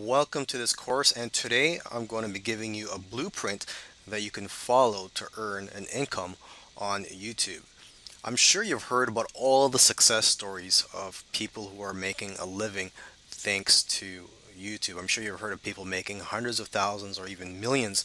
welcome to this course, and today I'm going to be giving you a blueprint that you can follow to earn an income on YouTube. I'm sure you've heard about all the success stories of people who are making a living thanks to YouTube. I'm sure you've heard of people making hundreds of thousands or even millions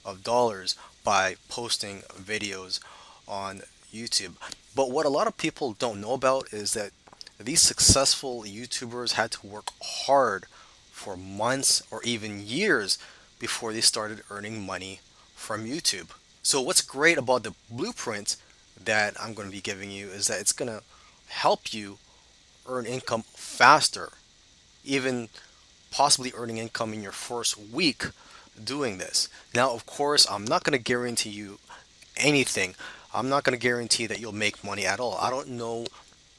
of dollars by posting videos on YouTube. But what a lot of people don't know about is that these successful YouTubers had to work hard for months or even years before they started earning money from YouTube. So what's great about the blueprint that I'm going to be giving you is that it's going to help you earn income faster, even possibly earning income in your first week doing this. Now, of course, I'm not going to guarantee you anything. I'm not going to guarantee that you'll make money at all. I don't know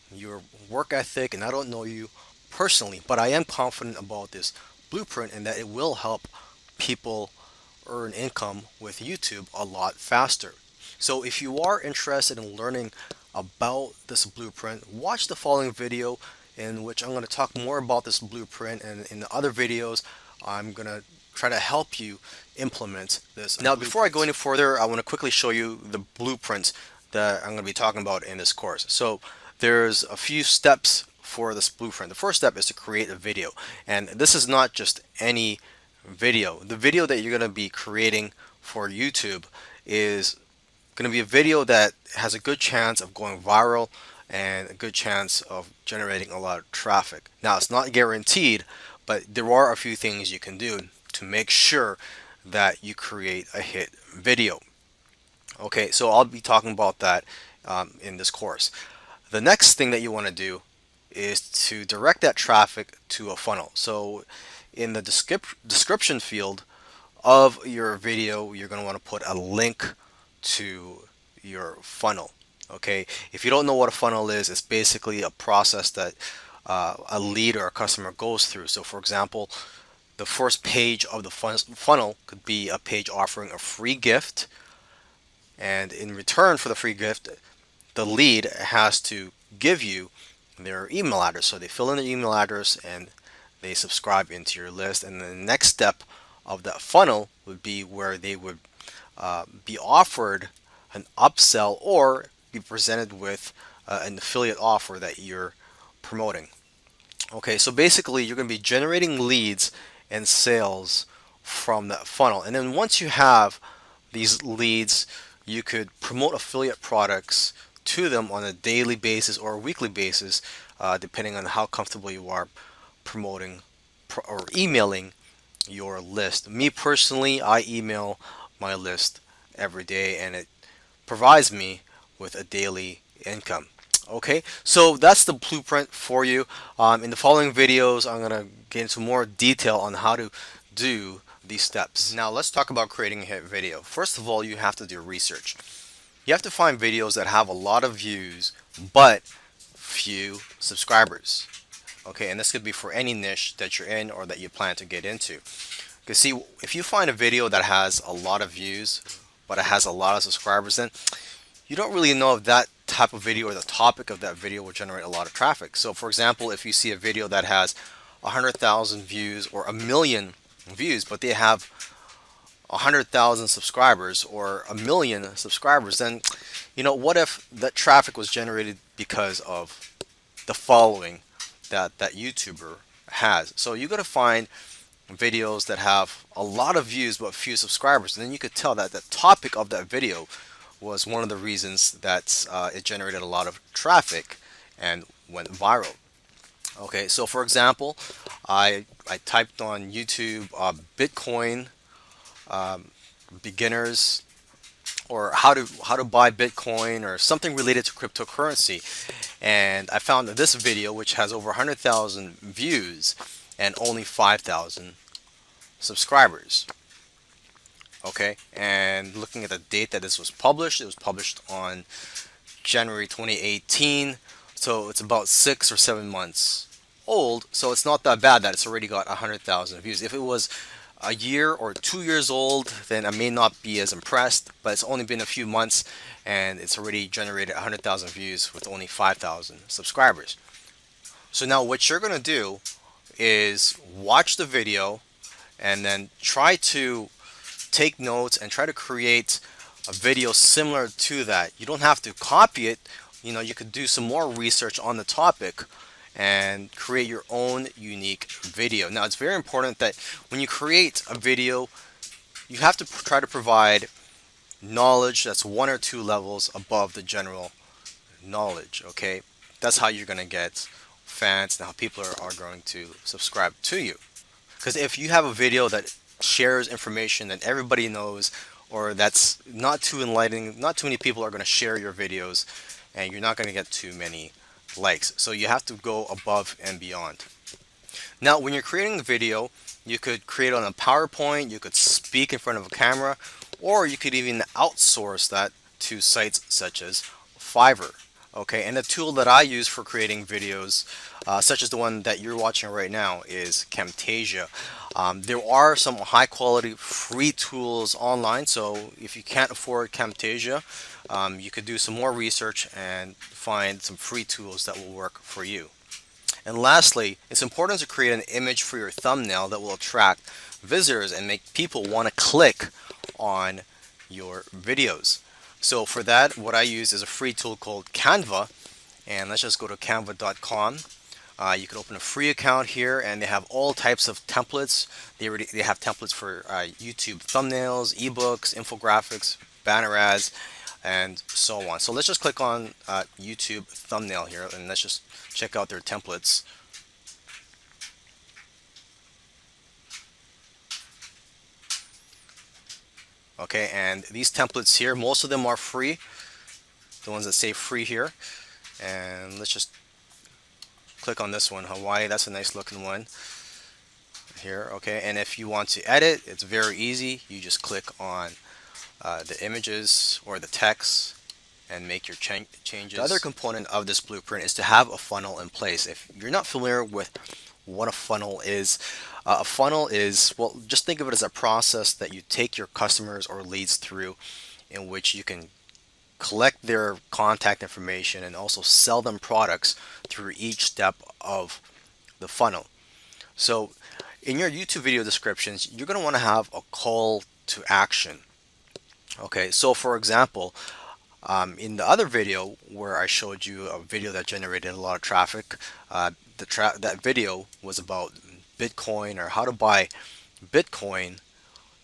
your work ethic and I don't know you personally, but I am confident about this blueprint and that it will help people earn income with YouTube a lot faster. So if you are interested in learning about this blueprint, watch the following video in which I'm going to talk more about this blueprint, and in the other videos I'm going to try to help you implement this. Now, before I go any further, I want to quickly show you the blueprints that I'm going to be talking about in this course. So there's a few steps for this blueprint. The first step is to create a video, and this is not just any video. The video that you're going to be creating for YouTube is going to be a video that has a good chance of going viral and a good chance of generating a lot of traffic. Now, it's not guaranteed, but there are a few things you can do to make sure that you create a hit video. Okay, so I'll be talking about that in this course. The next thing that you want to do is to direct that traffic to a funnel. So in the description field of your video, you're going to want to put a link to your funnel. Okay, if you don't know what a funnel is, it's basically a process that a lead or a customer goes through. So for example, the first page of the funnel could be a page offering a free gift, and in return for the free gift, the lead has to give you their email address. So they fill in their email address and they subscribe into your list, and the next step of that funnel would be where they would be offered an upsell or be presented with an affiliate offer that you're promoting. Okay, so basically you're going to be generating leads and sales from that funnel, and then once you have these leads, you could promote affiliate products to them on a daily basis or a weekly basis, depending on how comfortable you are promoting or emailing your list. Me personally, I email my list every day, and it provides me with a daily income. Okay, so that's the blueprint for you. In the following videos, I'm going to get into more detail on how to do these steps. Now let's talk about creating a hit video. First of all, you have to do research. You have to find videos that have a lot of views but few subscribers. Okay, and this could be for any niche that you're in or that you plan to get into. Because see, if you find a video that has a lot of views but it has a lot of subscribers, then you don't really know if that type of video or the topic of that video will generate a lot of traffic. So for example, if you see a video that has 100,000 views or a million views, but they have 100,000 subscribers or a million subscribers, then what if that traffic was generated because of the following that YouTuber has? So you got to find videos that have a lot of views but few subscribers, and then you could tell that the topic of that video was one of the reasons that it generated a lot of traffic and went viral. Okay, so for example, I typed on YouTube Bitcoin beginners, or how to buy Bitcoin, or something related to cryptocurrency, and I found this video which has over 100,000 views and only 5,000 subscribers. Okay, and looking at the date that this was published, it was published on January 2018, so it's about 6 or 7 months old, so it's not that bad that it's already got 100,000 views. If it was a year or 2 years old, then I may not be as impressed, but it's only been a few months and it's already generated 100,000 views with only 5,000 subscribers. So now what you're going to do is watch the video and then try to take notes and try to create a video similar to that. You don't have to copy it. You could do some more research on the topic and create your own unique video. Now, it's very important that when you create a video, you have to try to provide knowledge that's one or two levels above the general knowledge, okay? That's how you're going to get fans and how people are going to subscribe to you. Because if you have a video that shares information that everybody knows, or that's not too enlightening, not too many people are going to share your videos, and you're not going to get too many likes. So you have to go above and beyond. Now, when you're creating a video, you could create on a PowerPoint, you could speak in front of a camera, or you could even outsource that to sites such as Fiverr. Okay, and the tool that I use for creating videos, such as the one that you're watching right now, is Camtasia. There are some high quality free tools online, so if you can't afford Camtasia, you could do some more research and find some free tools that will work for you. And lastly, it's important to create an image for your thumbnail that will attract visitors and make people want to click on your videos. So for that, what I use is a free tool called Canva, and let's just go to canva.com. You can open a free account here, and they have all types of templates. They have templates for YouTube thumbnails, ebooks, infographics, banner ads, and so on. So let's just click on YouTube thumbnail here, and let's just check out their templates. Okay, and these templates here, most of them are free, the ones that say free here. And let's just click on this one, Hawaii. That's a nice looking one here. Okay, and if you want to edit, it's very easy. You just click on the images or the text and make your changes. The other component of this blueprint is to have a funnel in place. If you're not familiar with what a funnel is, well, just think of it as a process that you take your customers or leads through, in which you can collect their contact information and also sell them products through each step of the funnel. So in your YouTube video descriptions, you're going to want to have a call to action. Okay, so for example, in the other video where I showed you a video that generated a lot of traffic, that video was about Bitcoin, or how to buy Bitcoin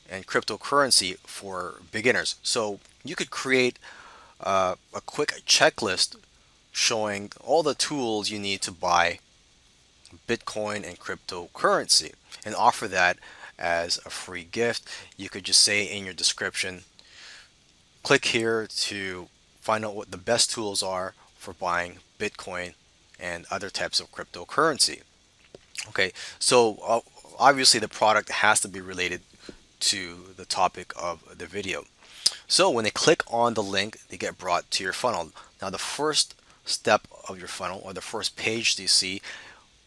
and cryptocurrency for beginners. So you could create a quick checklist showing all the tools you need to buy Bitcoin and cryptocurrency and offer that as a free gift. You could just say in your description, click here to find out what the best tools are for buying Bitcoin and other types of cryptocurrency. Okay, so obviously the product has to be related to the topic of the video. So when they click on the link, they get brought to your funnel. Now the first step of your funnel, or the first page you see,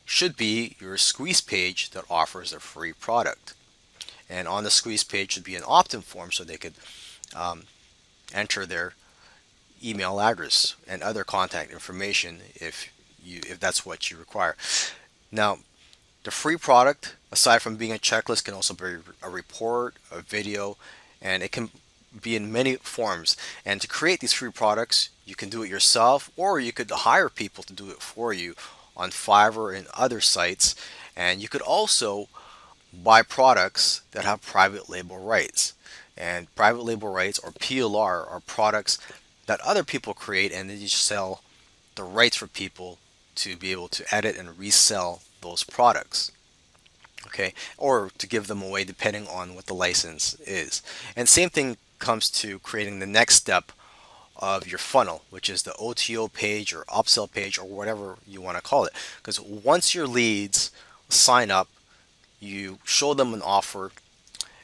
should be your squeeze page that offers a free product. And on the squeeze page should be an opt-in form, so they could enter their email address and other contact information if that's what you require. Now, the free product, aside from being a checklist, can also be a report, a video, and it can be in many forms. And to create these free products, you can do it yourself, or you could hire people to do it for you on Fiverr and other sites. And you could also buy products that have private label rights. And private label rights, or PLR, are products that other people create, and then you sell the rights for people to be able to edit and resell those products. Okay, or to give them away depending on what the license is. And same thing comes to creating the next step of your funnel, which is the OTO page or upsell page or whatever you want to call it. Because once your leads sign up, you show them an offer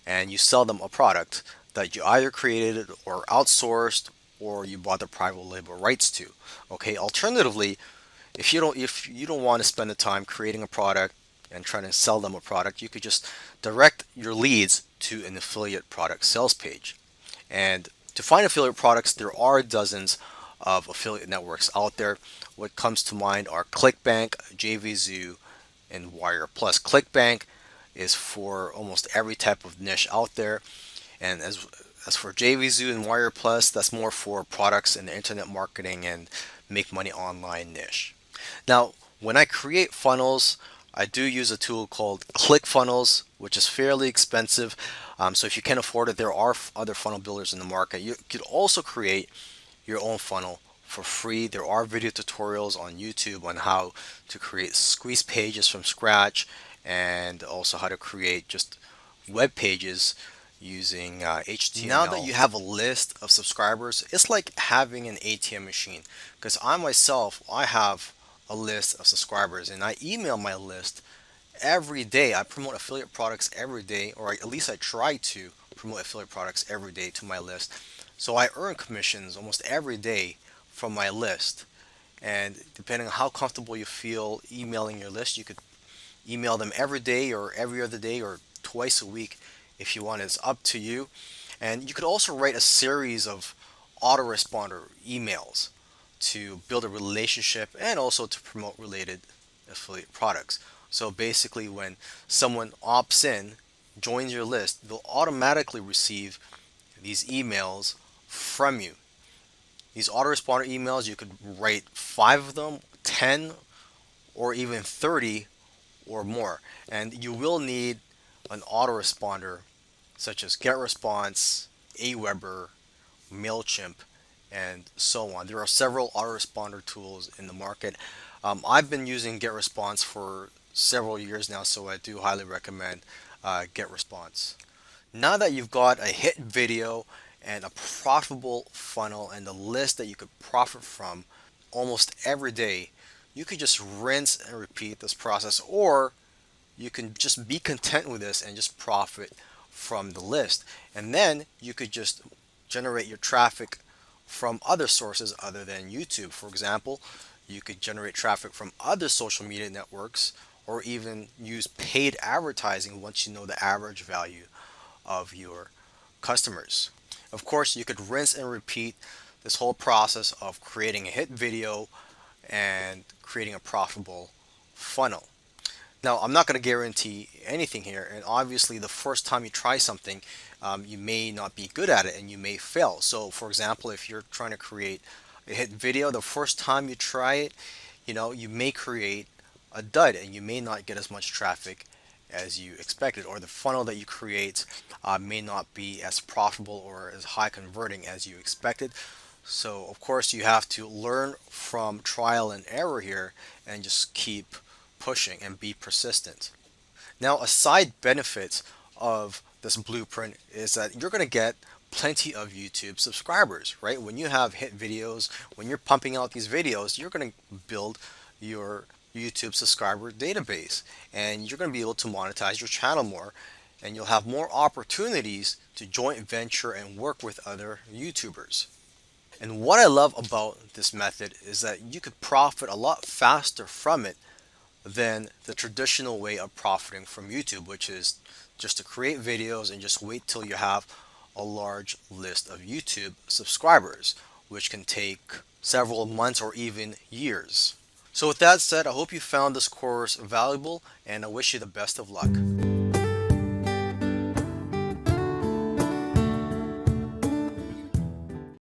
and you sell them a product that you either created or outsourced, or you bought the private label rights to. Okay, alternatively, if you don't want to spend the time creating a product and trying to sell them a product, you could just direct your leads to an affiliate product sales page. And to find affiliate products, there are dozens of affiliate networks out there. What comes to mind are ClickBank, JVZoo, and Wire Plus. ClickBank is for almost every type of niche out there, and as for JVZoo and Wire Plus, that's more for products and internet marketing and make money online niche. Now, when I create funnels, I do use a tool called ClickFunnels, which is fairly expensive. So if you can't afford it, there are other funnel builders in the market. You could also create your own funnel for free. There are video tutorials on YouTube on how to create squeeze pages from scratch, and also how to create just web pages using HTML. Now that you have a list of subscribers, it's like having an ATM machine, because I myself, I have a list of subscribers and I email my list every day. I promote affiliate products every day, or at least I try to promote affiliate products every day to my list. So I earn commissions almost every day from my list. And depending on how comfortable you feel emailing your list, you could email them every day or every other day or twice a week if you want. It's up to you. And you could also write a series of autoresponder emails to build a relationship and also to promote related affiliate products. So basically, when someone opts in, joins your list, they'll automatically receive these emails from you. These autoresponder emails, you could write 5 of them, 10, or even 30 or more. And you will need an autoresponder such as GetResponse, Aweber, MailChimp, and so on. There are several autoresponder tools in the market. I've been using GetResponse for several years now, so I do highly recommend GetResponse. Now that you've got a hit video and a profitable funnel and a list that you could profit from almost every day, you could just rinse and repeat this process, or you can just be content with this and just profit from the list. And then you could just generate your traffic from other sources other than YouTube. For example, you could generate traffic from other social media networks, or even use paid advertising once you know the average value of your customers. Of course, you could rinse and repeat this whole process of creating a hit video and creating a profitable funnel. Now, I'm not going to guarantee anything here, and obviously, the first time you try something, you may not be good at it and you may fail. So, for example, if you're trying to create a hit video, the first time you try it, you may create a dud and you may not get as much traffic as you expected, or the funnel that you create may not be as profitable or as high converting as you expected. So, of course, you have to learn from trial and error here and just keep pushing and be persistent. Now, a side benefit of this blueprint is that you're going to get plenty of YouTube subscribers, right? When you have hit videos, when you're pumping out these videos, you're going to build your YouTube subscriber database, and you're going to be able to monetize your channel more, and you'll have more opportunities to joint venture and work with other YouTubers. And what I love about this method is that you could profit a lot faster from it than the traditional way of profiting from YouTube, which is just to create videos and just wait till you have a large list of YouTube subscribers, which can take several months or even years. So with that said, I hope you found this course valuable, and I wish you the best of luck.